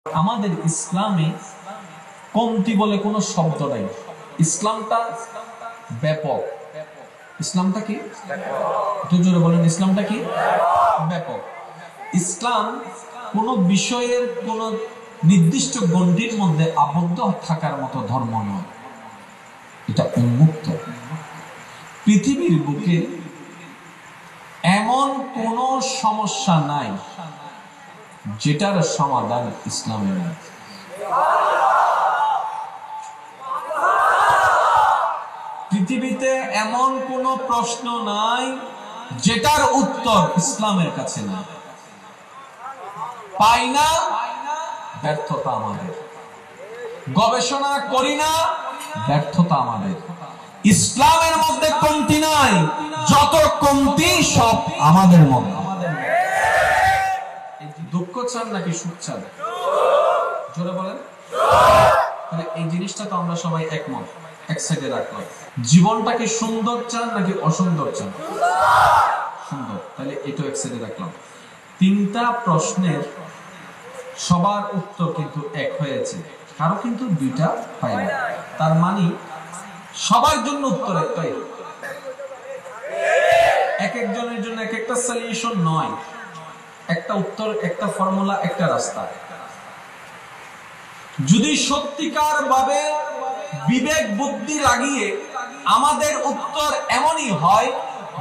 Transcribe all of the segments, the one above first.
আমাদের ইসলামে কমতি বলে কোনো শব্দ নাই। ইসলামটা ব্যাপক। ইসলামটা কি একটু জোরে বলেন, ইসলামটা কি ব্যাপক। ইসলাম কোন বিষয়ের কোন নির্দিষ্ট গণ্ডির মধ্যে আবদ্ধ থাকার মতো ধর্ম নয়, এটা উন্মুক্ত। পৃথিবীর বুকে এমন কোন সমস্যা নাই যেটার সমাধান ইসলামে নেই। পৃথিবীতে এমন কোন প্রশ্ন নাই যেটার উত্তর ইসলামের কাছে নাই। পাই না, ব্যর্থতা আমাদের। গবেষণা করি না, ব্যর্থতা আমাদের। ইসলামের মধ্যে কমতি নাই, যত কমতি সব আমাদের মধ্যে। দুঃখ চান নাকি সুখ চান? জোরে বলেন। তাহলে এই জিনিসটা তো আমরা সবাই একমত, এক সাইডে রাখলাম। জীবনটাকে সুন্দর চান নাকি অসুন্দর চান? সুন্দর, তাহলে এটাও এক সাইডে রাখলাম। তিনটা প্রশ্নের সবার উত্তর কিন্তু এক হয়েছে, কারো কিন্তু দুইটা পাই না। তার মানে সবার জন্য উত্তর একটাই। এক একজনের জন্য এক একটা সলিউশন নয়, একটা উত্তর, একটা ফর্মুলা, একটা রাস্তা। যদি সত্যিকার ভাবে বিবেক বুদ্ধি লাগিয়ে আমাদের উত্তর এমনই হয়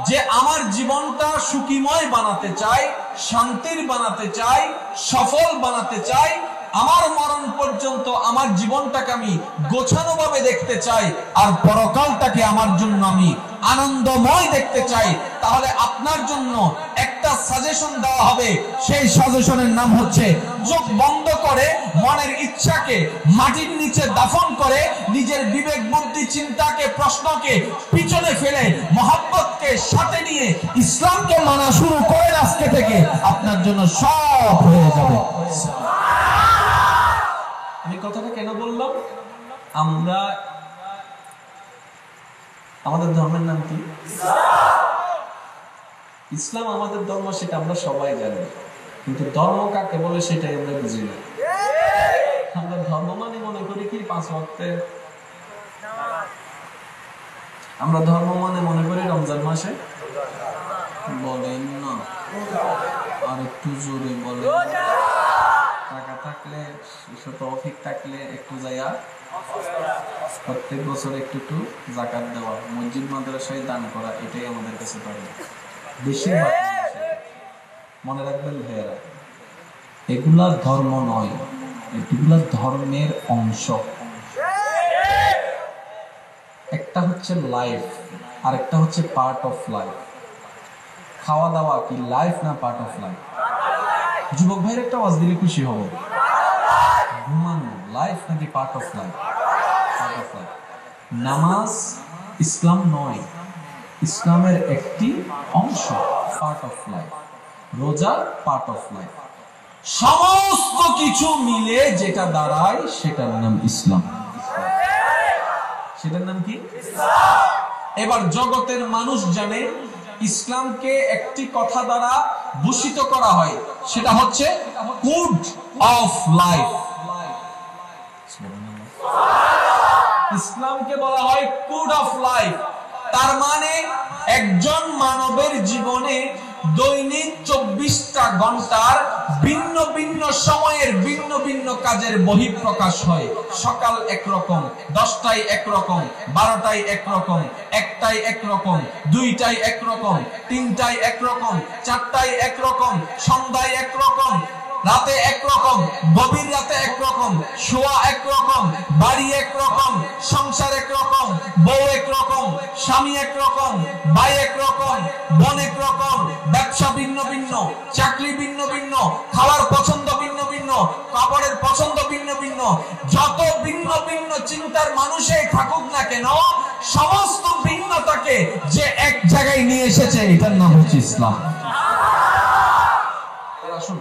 যে আমার জীবনটা সুখীময় বানাতে চাই, শান্তির বানাতে চাই, সফল বানাতে চাই, আমার মরণ পর্যন্ত আমার জীবনটাকে আমি গোছানো ভাবে দেখতে চাই, আর পরকালটাকে আমার জন্য আমি আনন্দময় দেখতে চাই, তাহলে আপনার জন্য একটা সাজেশন দেওয়া হবে। সেই সাজেশনের নাম হচ্ছে চোখ বন্ধ করে মনের ইচ্ছাকে মাটির নিচে দাফন করে নিজের বিবেক বুদ্ধি চিন্তাকে প্রশ্নকে পিছনে ফেলে মহব্বতকে সাথে নিয়ে ইসলামকে মানা শুরু করেন। আজকে থেকে আপনার জন্য সব হয়ে যাবে। আমি কথাটা কেন বললাম? আমরা আমাদের ধর্মের নাম কি? ইসলাম আমাদের ধর্ম, সেটা আমরা সবাই জানি, কিন্তু ধর্ম কাকে বলে সেটাই আমরা বুঝি না। আমরা ধর্ম মানে মনে করি কি 5 ওয়াক্তের, আমরা ধর্ম মানে মনে করি রমজান মাসে। বলেন না, আর একটু জোরে বলেন। টাকা থাকলে, তৌফিক থাকলে একটু যাইয়া প্রত্যেক বছর একটু একটু যাকাত দেওয়া, মসজিদ মাদ্রাসায় দান করা, এটাই আমাদের কাছে পারে। বেশিরভাগ মনে রাখবেন ভাইয়েরা, এগুলা ধর্ম নয়, এগুলা ধর্মের অংশ। একটা হচ্ছে লাইফ, আর একটা হচ্ছে পার্ট অফ লাইফ। খাওয়া দাওয়া কি লাইফ না পার্ট অফ লাইফ? যুবক ভাইয়ের একটা আওয়াজ দিলে খুশি হব। ঘুমানো লাইফ নাকি part of life? Part of life. নামাজ ইসলাম নয়, ইসলামের একটি অংশ, পার্ট অফ লাইফ। রোজা পার্ট অফ লাইফ। সমস্ত কিছু মিলে যেটা দাঁড়ায় সেটার নাম ইসলাম। সেটার নাম কি? এবার জগতের মানুষ জানে ইসলামকে একটি কথা দ্বারা ভূষিত করা হয়, সেটা হচ্ছে কোড অফ লাইফ। ইসলামকে বলা হয় কোড অফ লাইফ। তার মানে একজন মানবের জীবনে দৈনিক 24টা ঘন্টার ভিন্ন ভিন্ন সময়ের ভিন্ন ভিন্ন কাজের বহিঃপ্রকাশ হয়। সকাল একরকম, 10টায় একরকম, 12টায় একরকম, 1টায় একরকম, 2টায় একরকম, 3টায় একরকম, 4টায় একরকম, সন্ধ্যায় একরকম, রাতে একরকম, গভীর রাতে একরকম, শোয়া একরকম, বাড়ি একরকম, সংসার একরকম, বউ একরকম, স্বামী একরকম, ভাই একরকম, বোন একরকম, ব্যবসা ভিন্ন ভিন্ন, চাকরি ভিন্ন ভিন্ন, খাওয়ার পছন্দ ভিন্ন ভিন্ন, কাপড়ের পছন্দ ভিন্ন ভিন্ন। যত ভিন্ন ভিন্ন চিন্তার মানুষই থাকুক না কেন, সমস্ত ভিন্নতাকে যে এক জায়গায় নিয়ে এসেছে, এটার নাম হচ্ছে ইসলাম। আসুন,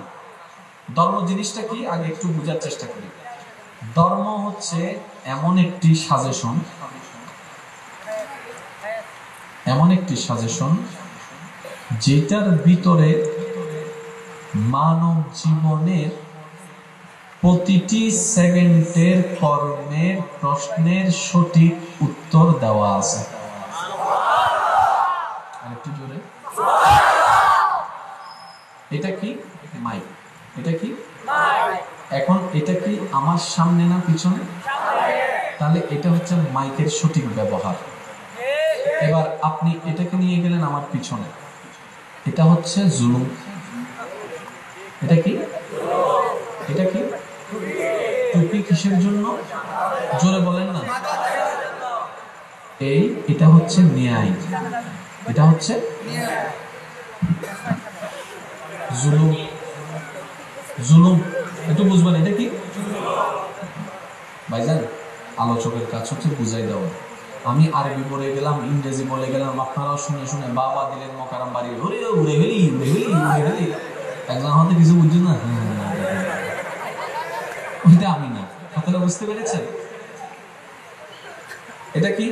ধর্ম জিনিসটা কি আগে একটু বোঝার চেষ্টা করি। ধর্ম হচ্ছে এমন একটি সাজেশন, এমন একটি সাজেশন যেটার ভিতরে মানব জীবনের প্রতিটি সেকেন্ডের কর্মের প্রশ্নের সঠিক উত্তর দেওয়া আছে। আরেকটু জোরে। এটা কি মাইক? এটা কি এখন এটা কি আমার সামনে না পিছনে? তাহলে এটা হচ্ছে মাইকের সঠিক ব্যবহার। এবার আপনি এটাকে নিয়ে গেলেন আমার পিছনে, এটা হচ্ছে জুলুম। এটা কি? এটা কি? টুপি কিসের জন্য? জোরে বলেন না। এটা হচ্ছে ন্যায়, এটা হচ্ছে জুলুম। জুলুম একটু বুঝবেন, এটা কি ভাইজান? আলোচকের কাজ হচ্ছে বুঝাই দেওয়া। আমি আরবি বলে গেলাম, ইংরেজি বলে গেলাম, আপনারাও শুনে শুনে বাবা দিলেন মকারাম বাড়ি, উড়ে উড়ে গেলি উড়ে গেলি উড়ে গেলি। একজন হয়তো কিছু বুঝছেন না, ওইটা আমি না। কথাটা বুঝতে পেরেছেন? এটা কি?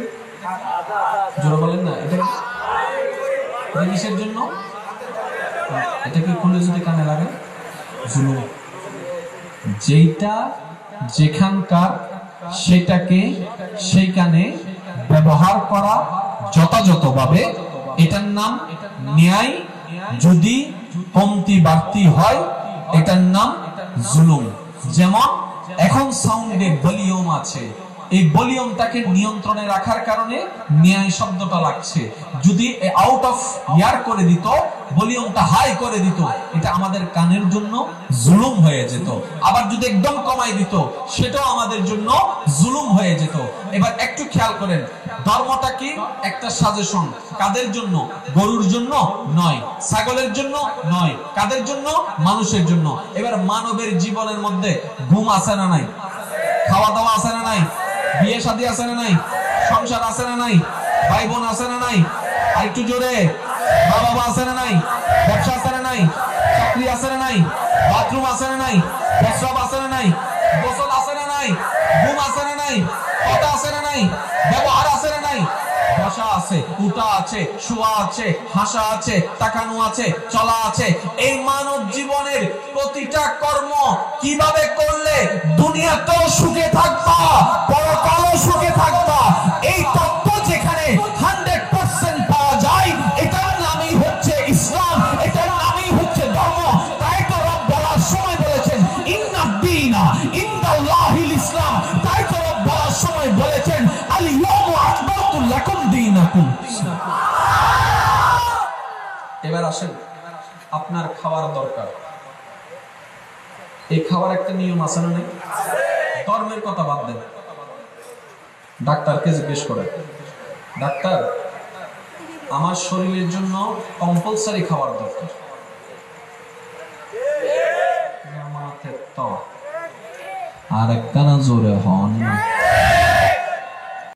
জোরে বলেন না। এটা কিসের জন্য? এটা কি খুলে যদি কানে লাগে? জুলুম। যেটা যেখানকার সেটাকে সেইখানে ব্যবহার করা যথাযথভাবে, এটার নাম ন্যায়। যদি কমতি বাড়তি হয় এটার নাম জুলুম। যেমন এখন সাউন্ডে ভলিউম আছে, এই ভলিউমটাকে নিয়ন্ত্রণে রাখার কারণে ন্যায় শব্দটা লাগছে। যদি আউট অফ ইয়ার করে দিত, ভলিউমটা হাই করে দিত, এটা আমাদের কানের জন্য জুলুম হয়ে যেত। আবার যদি একদম কমাই দিত, সেটাও আমাদের জন্য জুলুম হয়ে যেত। এবার একটু খেয়াল করেন, ধর্মটা কি? একটা সাজেশন। কাদের জন্য? গরুর জন্য নয়, ছাগলের জন্য নয়। কাদের জন্য? মানুষের জন্য। এবার মানবের জীবনের মধ্যে ঘুম আছে না নাই? খাওয়া দাওয়া আছে না নাই? বিয়ে শাদী আছে না নাই? সংসার আছে না নাই? ভাই বোন আছে না নাই? আরেকটু জোরে। মা বাবা আছে না নাই? ব্যবসা আছে না নাই? চাকরি আছে না নাই? বাথরুম আছে না নাই? প্রস্রাব আছে না নাই? গোসল আছে না নাই? ঘুম আছে না নাই? কথা আছে না নাই? ব্যবহার আছে না নাই? বসা আছে, উঠা আছে, শোয়া আছে, হাসা আছে, তাকানো আছে, চলা আছে। এই মানব জীবনের প্রতিটা কর্ম কিভাবে করলে দুনিয়াতেও সুখে থাকবা, পরকালেও সুখে থাকবা, এই তত্ত্ব যেখানে 100% পাওয়া যায়, এটার নামই হচ্ছে ইসলাম, এটার নামই হচ্ছে ধর্ম। তাই তো রব বলার সময় বলেছেন ইন্নাদ-দীনা ইনদাল্লাহিল ইসলাম। তাই তো রব বলার সময় বলেছেন আল ইয়াউমা আকমালতু লাকুম দীনাকুম। এবার আসেন, আপনার খাওয়ার দরকার, এই খাওয়ার একটা নিয়ম আছে না? ধর্মের কথা বাদ দেন, ডাক্তারকে জিজ্ঞেস করে, ডাক্তার আমার শরীরের জন্য কম্পালসারি খাবার দরকার। আর একখানা জোরে হন।